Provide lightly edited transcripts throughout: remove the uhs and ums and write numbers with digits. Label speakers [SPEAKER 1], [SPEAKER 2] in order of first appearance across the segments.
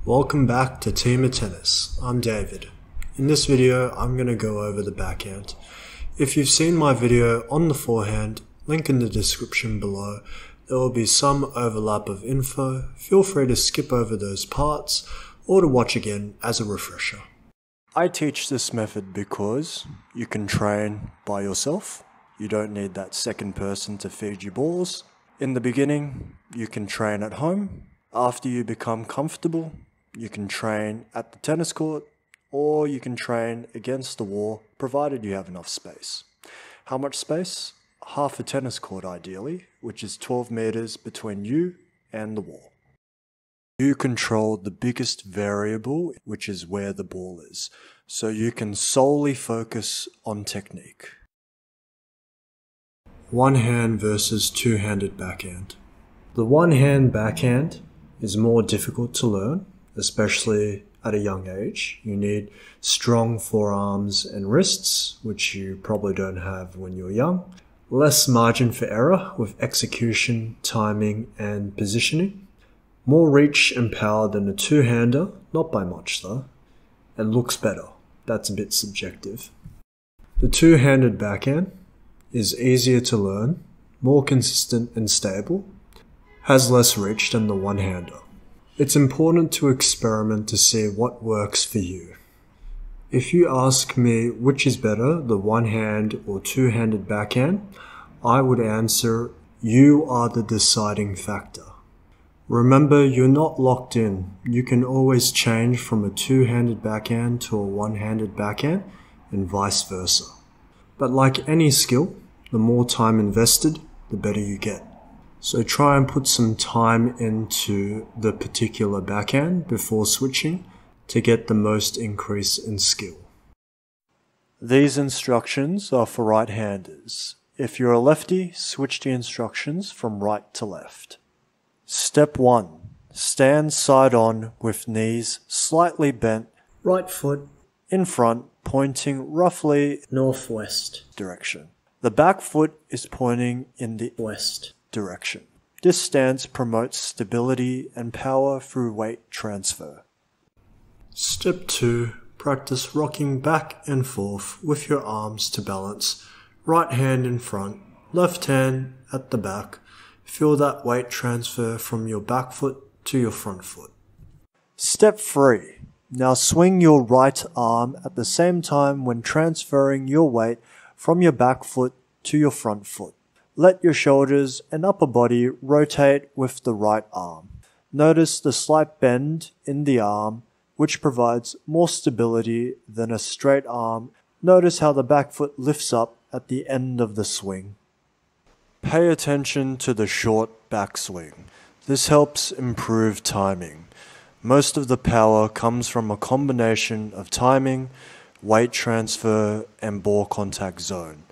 [SPEAKER 1] Welcome back to Team of Tennis. I'm David. In this video, I'm going to go over the backhand. If you've seen my video on the forehand, link in the description below, there will be some overlap of info. Feel free to skip over those parts or to watch again as a refresher. I teach this method because you can train by yourself. You don't need that second person to feed you balls. In the beginning, you can train at home. After you become comfortable, you can train at the tennis court, or you can train against the wall, provided you have enough space. How much space? Half a tennis court ideally, which is 12 meters between you and the wall. You control the biggest variable, which is where the ball is, so you can solely focus on technique. One-hand versus two-handed backhand. The one-hand backhand is more difficult to learn, especially at a young age. You need strong forearms and wrists, which you probably don't have when you're young. Less margin for error with execution, timing, and positioning. More reach and power than a two-hander, not by much though, and looks better. That's a bit subjective. The two-handed backhand is easier to learn, more consistent and stable, has less reach than the one-hander. It's important to experiment to see what works for you. If you ask me which is better, the one-hand or two-handed backhand, I would answer, you are the deciding factor. Remember, you're not locked in. You can always change from a two-handed backhand to a one-handed backhand and vice versa. But like any skill, the more time invested, the better you get. So try and put some time into the particular backhand before switching to get the most increase in skill. These instructions are for right-handers. If you're a lefty, switch the instructions from right to left. Step 1. Stand side on with knees slightly bent, right foot in front pointing roughly northwest direction. The back foot is pointing in the west direction. This stance promotes stability and power through weight transfer. Step 2. Practice rocking back and forth with your arms to balance. Right hand in front, left hand at the back. Feel that weight transfer from your back foot to your front foot. Step 3. Now swing your right arm at the same time when transferring your weight from your back foot to your front foot. Let your shoulders and upper body rotate with the right arm. Notice the slight bend in the arm, which provides more stability than a straight arm. Notice how the back foot lifts up at the end of the swing. Pay attention to the short backswing. This helps improve timing. Most of the power comes from a combination of timing, weight transfer, and ball contact zone.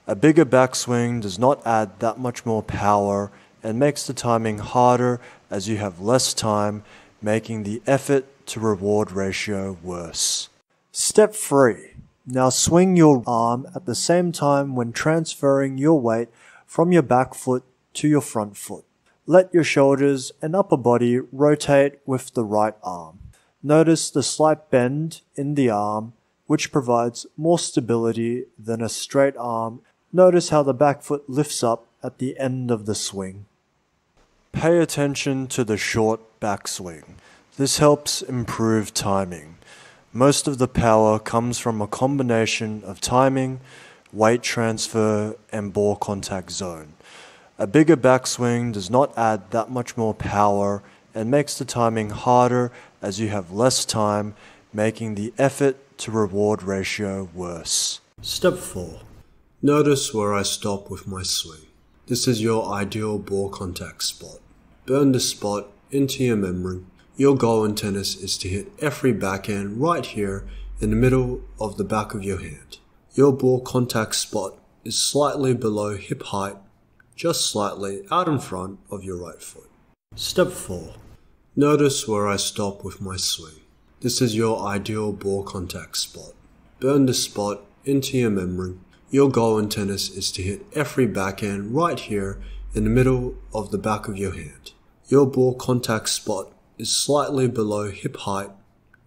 [SPEAKER 1] A bigger backswing does not add that much more power and makes the timing harder as you have less time, making the effort to reward ratio worse. Step 3. Now swing your arm at the same time when transferring your weight from your back foot to your front foot. Let your shoulders and upper body rotate with the right arm. Notice the slight bend in the arm, which provides more stability than a straight arm. Notice how the back foot lifts up at the end of the swing. Pay attention to the short backswing. This helps improve timing. Most of the power comes from a combination of timing, weight transfer, and ball contact zone. A bigger backswing does not add that much more power and makes the timing harder as you have less time, making the effort to reward ratio worse. Step 4. Notice where I stop with my swing. This is your ideal ball contact spot. Burn this spot into your memory. Your goal in tennis is to hit every backhand right here in the middle of the back of your hand. Your ball contact spot is slightly below hip height, just slightly out in front of your right foot. Step 4. Notice where I stop with my swing. This is your ideal ball contact spot. Burn this spot into your memory. Your goal in tennis is to hit every backhand right here in the middle of the back of your hand. Your ball contact spot is slightly below hip height,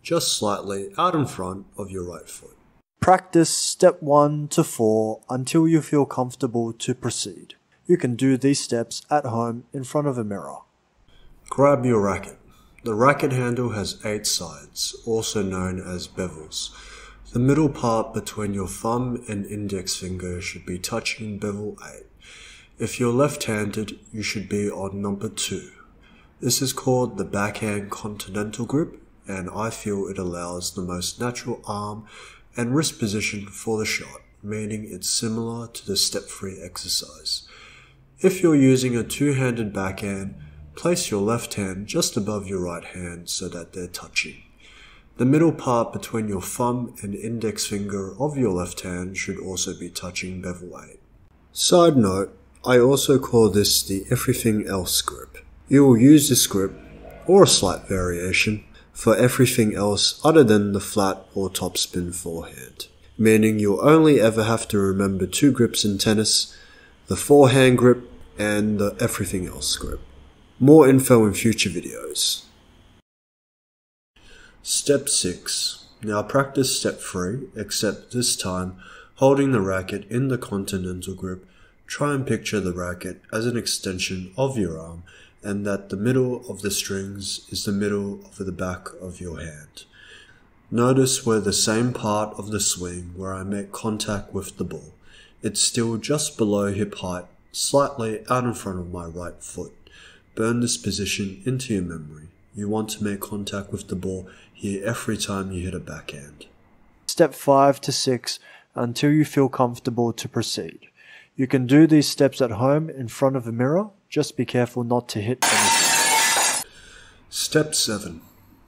[SPEAKER 1] just slightly out in front of your right foot. Practice step 1 to 4 until you feel comfortable to proceed. You can do these steps at home in front of a mirror. Grab your racket. The racket handle has 8 sides, also known as bevels. The middle part between your thumb and index finger should be touching bevel 8. If you're left-handed, you should be on number 2. This is called the Backhand Continental grip, and I feel it allows the most natural arm and wrist position for the shot, meaning it's similar to the step-free exercise. If you're using a two-handed backhand, place your left hand just above your right hand so that they're touching. The middle part between your thumb and index finger of your left hand should also be touching bevel 8. Side note, I also call this the everything else grip. You will use this grip, or a slight variation, for everything else other than the flat or topspin forehand, meaning you'll only ever have to remember 2 grips in tennis, the forehand grip and the everything else grip. More info in future videos. Step 6. Now practice step 3, except this time holding the racket in the continental grip. Try and picture the racket as an extension of your arm, and that the middle of the strings is the middle of the back of your hand. Notice where the same part of the swing where I make contact with the ball. It's still just below hip height, slightly out in front of my right foot. Burn this position into your memory. You want to make contact with the ball here every time you hit a backhand. Step 5 to 6 until you feel comfortable to proceed. You can do these steps at home in front of a mirror. Just be careful not to hit anything. Step 7.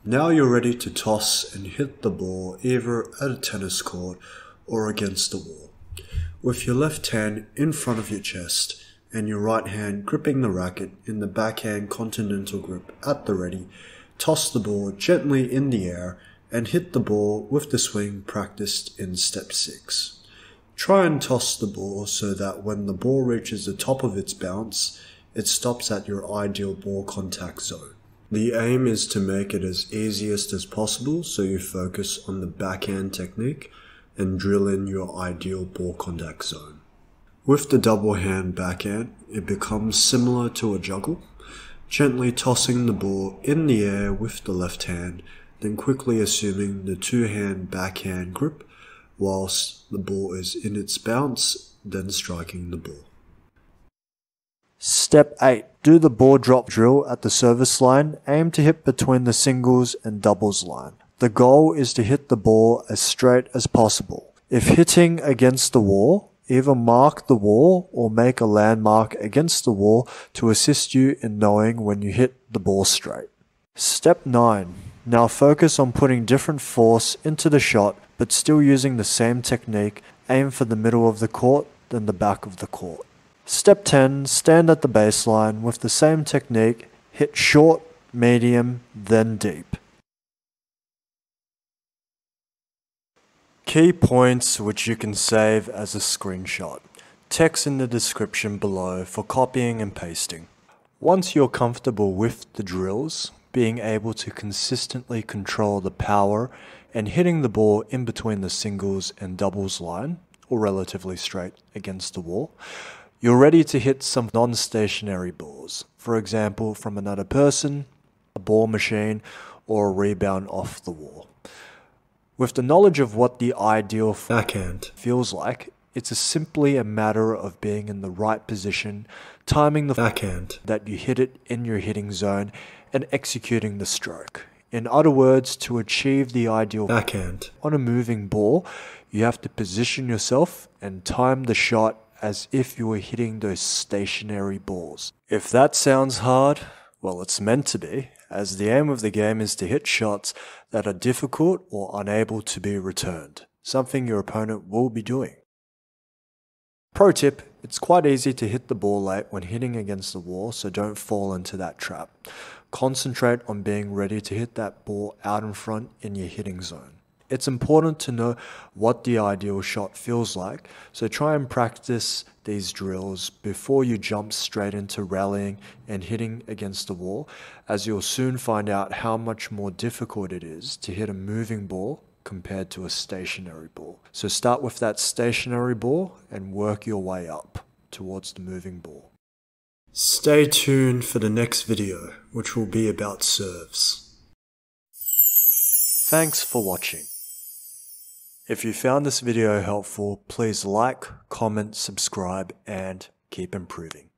[SPEAKER 1] Now you're ready to toss and hit the ball either at a tennis court or against the wall. With your left hand in front of your chest and your right hand gripping the racket in the Backhand Continental grip at the ready, toss the ball gently in the air and hit the ball with the swing practiced in step 6. Try and toss the ball so that when the ball reaches the top of its bounce, it stops at your ideal ball contact zone. The aim is to make it as easiest as possible, so you focus on the backhand technique and drill in your ideal ball contact zone. With the double hand backhand, it becomes similar to a juggle, gently tossing the ball in the air with the left hand, then quickly assuming the two-hand backhand grip whilst the ball is in its bounce, then striking the ball. Step 8. Do the ball drop drill at the service line. Aim to hit between the singles and doubles line. The goal is to hit the ball as straight as possible. If hitting against the wall, either mark the wall or make a landmark against the wall to assist you in knowing when you hit the ball straight. Step 9. Now focus on putting different force into the shot, but still using the same technique. Aim for the middle of the court, then the back of the court. Step 10. Stand at the baseline with the same technique. Hit short, medium, then deep. Key points which you can save as a screenshot. Text in the description below for copying and pasting. Once you're comfortable with the drills, being able to consistently control the power and hitting the ball in between the singles and doubles line, or relatively straight against the wall, you're ready to hit some non-stationary balls, for example from another person, a ball machine, or a rebound off the wall. With the knowledge of what the ideal backhand feels like, it's simply a matter of being in the right position, timing the backhand that you hit it in your hitting zone, and executing the stroke. In other words, to achieve the ideal backhand on a moving ball, you have to position yourself and time the shot as if you were hitting those stationary balls. If that sounds hard, well, it's meant to be, as the aim of the game is to hit shots that are difficult or unable to be returned, something your opponent will be doing. Pro tip, it's quite easy to hit the ball late when hitting against the wall, so don't fall into that trap. Concentrate on being ready to hit that ball out in front in your hitting zone. It's important to know what the ideal shot feels like, so try and practice these drills before you jump straight into rallying and hitting against the wall, as you'll soon find out how much more difficult it is to hit a moving ball compared to a stationary ball. So start with that stationary ball and work your way up towards the moving ball. Stay tuned for the next video, which will be about serves. Thanks for watching. If you found this video helpful, please like, comment, subscribe, and keep improving.